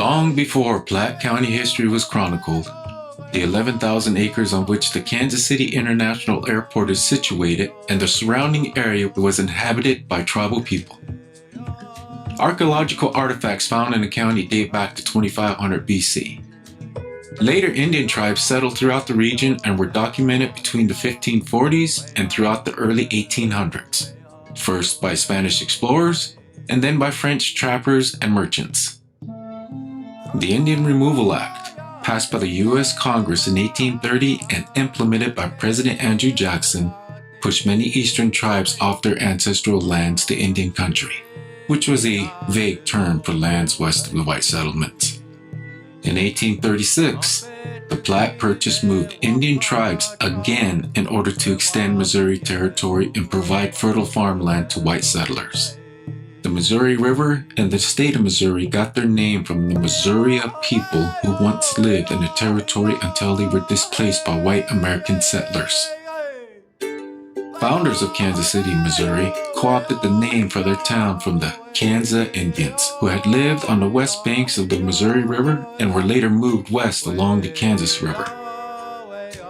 Long before Platte County history was chronicled, the 11,000 acres on which the Kansas City International Airport is situated and the surrounding area was inhabited by tribal people. Archaeological artifacts found in the county date back to 2500 BC. Later Indian tribes settled throughout the region and were documented between the 1540s and throughout the early 1800s, first by Spanish explorers and then by French trappers and merchants. The Indian Removal Act, passed by the U.S. Congress in 1830 and implemented by President Andrew Jackson, pushed many eastern tribes off their ancestral lands to Indian country, which was a vague term for lands west of the white settlements. In 1836, the Platte Purchase moved Indian tribes again in order to extend Missouri territory and provide fertile farmland to white settlers. The Missouri River and the state of Missouri got their name from the Missouri people who once lived in the territory until they were displaced by white American settlers. Founders of Kansas City, Missouri, co-opted the name for their town from the Kansas Indians, who had lived on the west banks of the Missouri River and were later moved west along the Kansas River.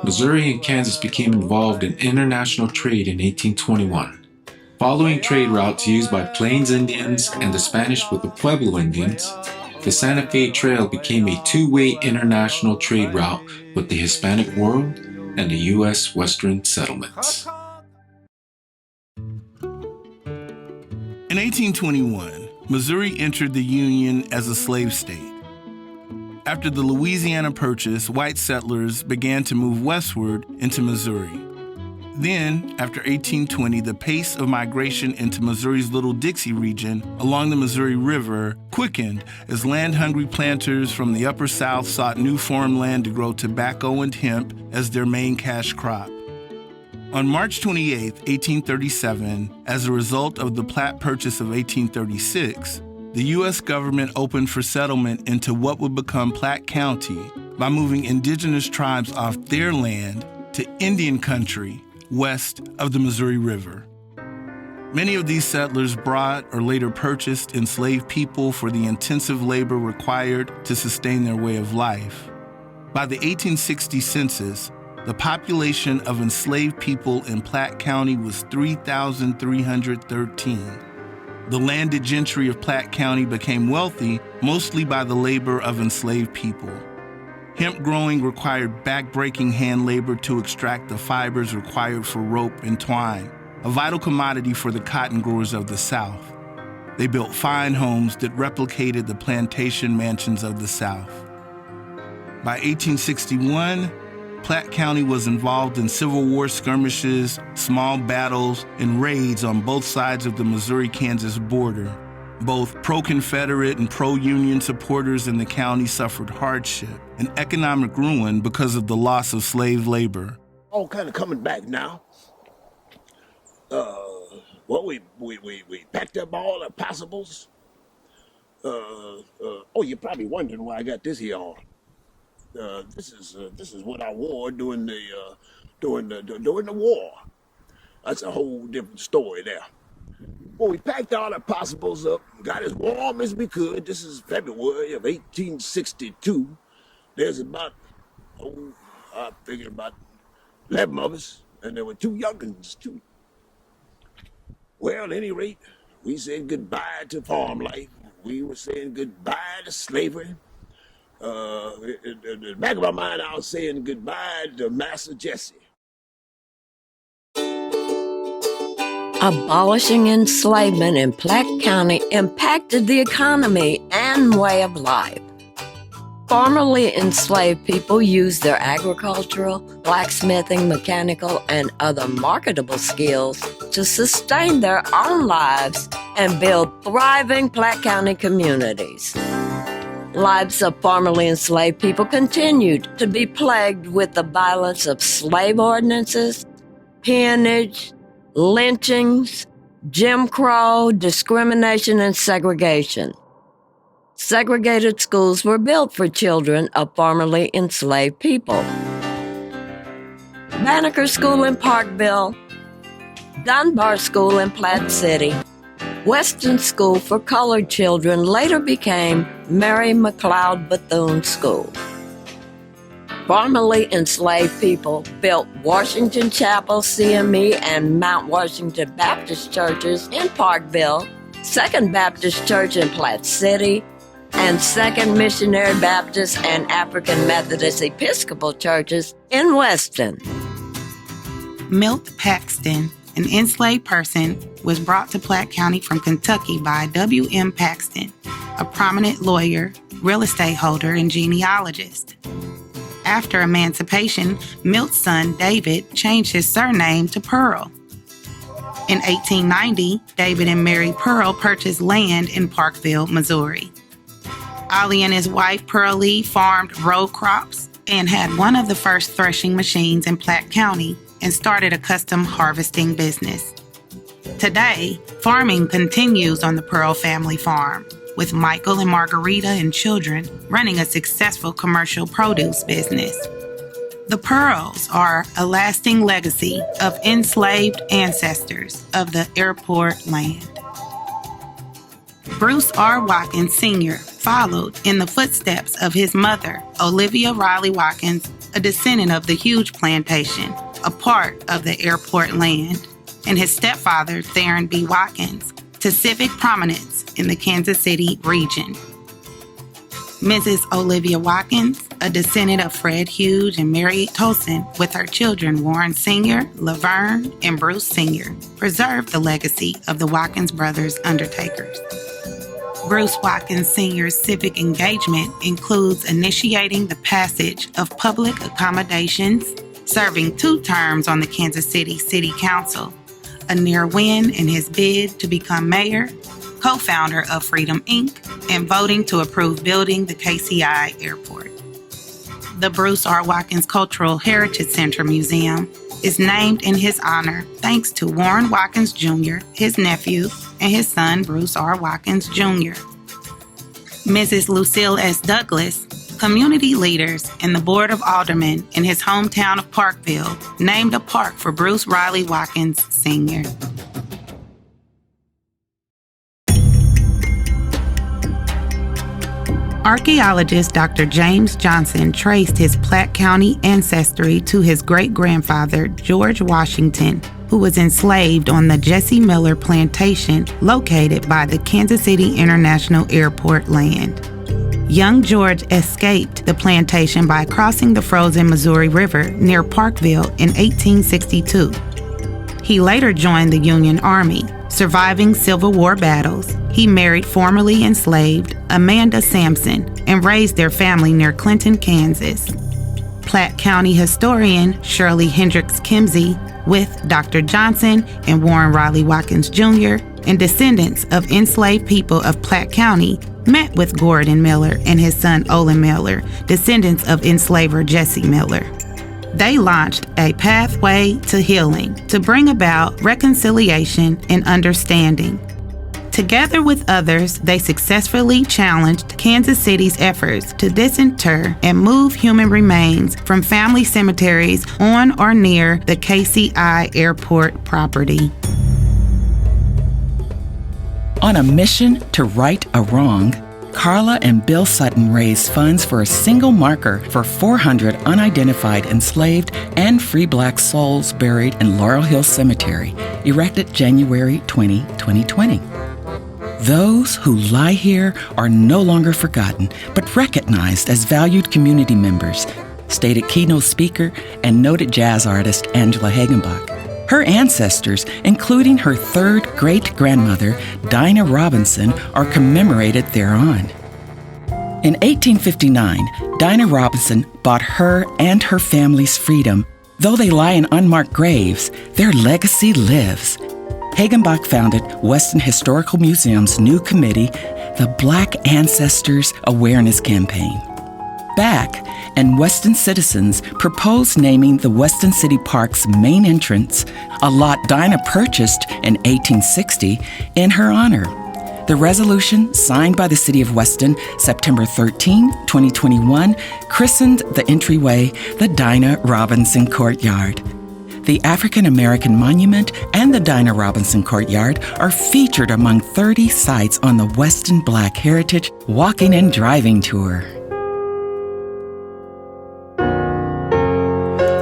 Missouri and Kansas became involved in international trade in 1821. Following trade routes used by Plains Indians and the Spanish with the Pueblo Indians, the Santa Fe Trail became a two-way international trade route with the Hispanic world and the U.S. Western settlements. In 1821, Missouri entered the Union as a slave state. After the Louisiana Purchase, white settlers began to move westward into Missouri. Then, after 1820, the pace of migration into Missouri's Little Dixie region along the Missouri River quickened as land-hungry planters from the Upper South sought new farmland to grow tobacco and hemp as their main cash crop. On March 28, 1837, as a result of the Platte Purchase of 1836, the U.S. government opened for settlement into what would become Platte County by moving indigenous tribes off their land to Indian country west of the Missouri River. Many of these settlers brought or later purchased enslaved people for the intensive labor required to sustain their way of life. By the 1860 census, the population of enslaved people in Platte County was 3,313. The landed gentry of Platte County became wealthy mostly by the labor of enslaved people. Hemp growing required back-breaking hand labor to extract the fibers required for rope and twine, a vital commodity for the cotton growers of the South. They built fine homes that replicated the plantation mansions of the South. By 1861, Platte County was involved in Civil War skirmishes, small battles, and raids on both sides of the Missouri-Kansas border. Both pro-Confederate and pro-Union supporters in the county suffered hardship and economic ruin because of the loss of slave labor. All kind of coming back now. We packed up all the possibles. You're probably wondering why I got this here on. This is what I wore during the war. That's a whole different story there. Well, we packed all the possibles up, got as warm as we could. This is February of 1862. There's about 11 of us, and there were two young'uns, too. Well, at any rate, we said goodbye to farm life. We were saying goodbye to slavery. In the back of my mind, I was saying goodbye to Master Jesse. Abolishing enslavement in Platte County impacted the economy and way of life. Formerly enslaved people used their agricultural, blacksmithing, mechanical, and other marketable skills to sustain their own lives and build thriving Platte County communities. Lives of formerly enslaved people continued to be plagued with the violence of slave ordinances, peonage, lynchings, Jim Crow, discrimination, and segregation. Segregated schools were built for children of formerly enslaved people. Banneker School in Parkville, Dunbar School in Platte City, Weston School for Colored Children later became Mary McLeod Bethune School. Formerly enslaved people built Washington Chapel, CME, and Mount Washington Baptist churches in Parkville, Second Baptist Church in Platte City, and Second Missionary Baptist and African Methodist Episcopal churches in Weston. Milt Paxton, an enslaved person, was brought to Platte County from Kentucky by W.M. Paxton, a prominent lawyer, real estate holder, and genealogist. After emancipation, Milt's son, David, changed his surname to Pearl. In 1890, David and Mary Pearl purchased land in Parkville, Missouri. Ollie and his wife, Pearl Lee, farmed row crops and had one of the first threshing machines in Platte County and started a custom harvesting business. Today, farming continues on the Pearl family farm, with Michael and Margarita and children running a successful commercial produce business. The Pearls are a lasting legacy of enslaved ancestors of the airport land. Bruce R. Watkins Sr. followed in the footsteps of his mother, Olivia Riley Watkins, a descendant of the huge plantation, a part of the airport land, and his stepfather, Theron B. Watkins, to civic prominence in the Kansas City region. Mrs. Olivia Watkins, a descendant of Fred Hughes and Mary Tolson, with her children Warren Sr., Laverne, and Bruce Sr., preserved the legacy of the Watkins brothers undertakers. Bruce Watkins Sr.'s civic engagement includes initiating the passage of public accommodations, serving 2 terms on the Kansas City City Council, a near win in his bid to become mayor, co-founder of Freedom Inc., and voting to approve building the KCI airport. The Bruce R. Watkins Cultural Heritage Center Museum is named in his honor thanks to Warren Watkins Jr., his nephew, and his son Bruce R. Watkins Jr. Mrs. Lucille S. Douglas, community leaders, and the Board of Aldermen in his hometown of Parkville named a park for Bruce Riley Watkins Sr. Archaeologist Dr. James Johnson traced his Platte County ancestry to his great-grandfather, George Washington, who was enslaved on the Jesse Miller plantation located by the Kansas City International Airport land. Young George escaped the plantation by crossing the frozen Missouri River near Parkville in 1862. He later joined the Union Army. Surviving Civil War battles, he married formerly enslaved Amanda Sampson and raised their family near Clinton, Kansas. Platte County historian Shirley Hendricks Kimsey, with Dr. Johnson and Warren Riley Watkins Jr. and descendants of enslaved people of Platte County, met with Gordon Miller and his son Olin Miller, descendants of enslaver Jesse Miller. They launched a pathway to healing to bring about reconciliation and understanding. Together with others, they successfully challenged Kansas City's efforts to disinter and move human remains from family cemeteries on or near the KCI airport property. On a mission to right a wrong, Carla and Bill Sutton raised funds for a single marker for 400 unidentified enslaved and free black souls buried in Laurel Hill Cemetery, erected January 20, 2020. Those who lie here are no longer forgotten, but recognized as valued community members, stated keynote speaker and noted jazz artist Angela Hagenbach. Her ancestors, including her third great-grandmother, Dinah Robinson, are commemorated thereon. In 1859, Dinah Robinson bought her and her family's freedom. Though they lie in unmarked graves, their legacy lives. Hagenbach founded Weston Historical Museum's new committee, the Black Ancestors Awareness Campaign. Back, and Weston citizens proposed naming the Weston City Park's main entrance, a lot Dinah purchased in 1860, in her honor. The resolution, signed by the City of Weston September 13, 2021, christened the entryway the Dinah Robinson Courtyard. the African American Monument and the Dinah Robinson Courtyard are featured among 30 sites on the Weston Black Heritage Walking and Driving Tour.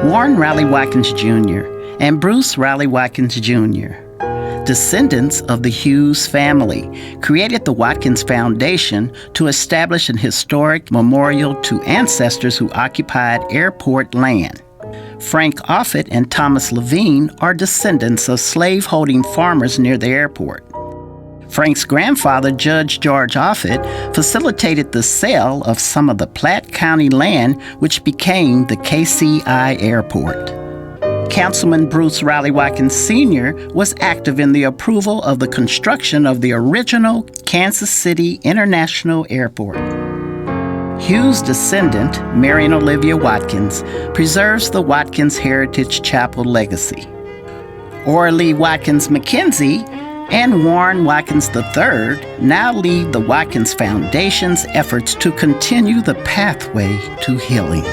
Warren Riley Watkins Jr. and Bruce Riley Watkins Jr., descendants of the Hughes family, created the Watkins Foundation to establish an historic memorial to ancestors who occupied airport land. Frank Offutt and Thomas Levine are descendants of slave-holding farmers near the airport. Frank's grandfather, Judge George Offutt, facilitated the sale of some of the Platte County land, which became the KCI Airport. Councilman Bruce Riley Watkins Sr. was active in the approval of the construction of the original Kansas City International Airport. Hughes' descendant, Marion Olivia Watkins, preserves the Watkins Heritage Chapel legacy. Orly Watkins McKenzie and Warren Watkins III now lead the Watkins Foundation's efforts to continue the pathway to healing.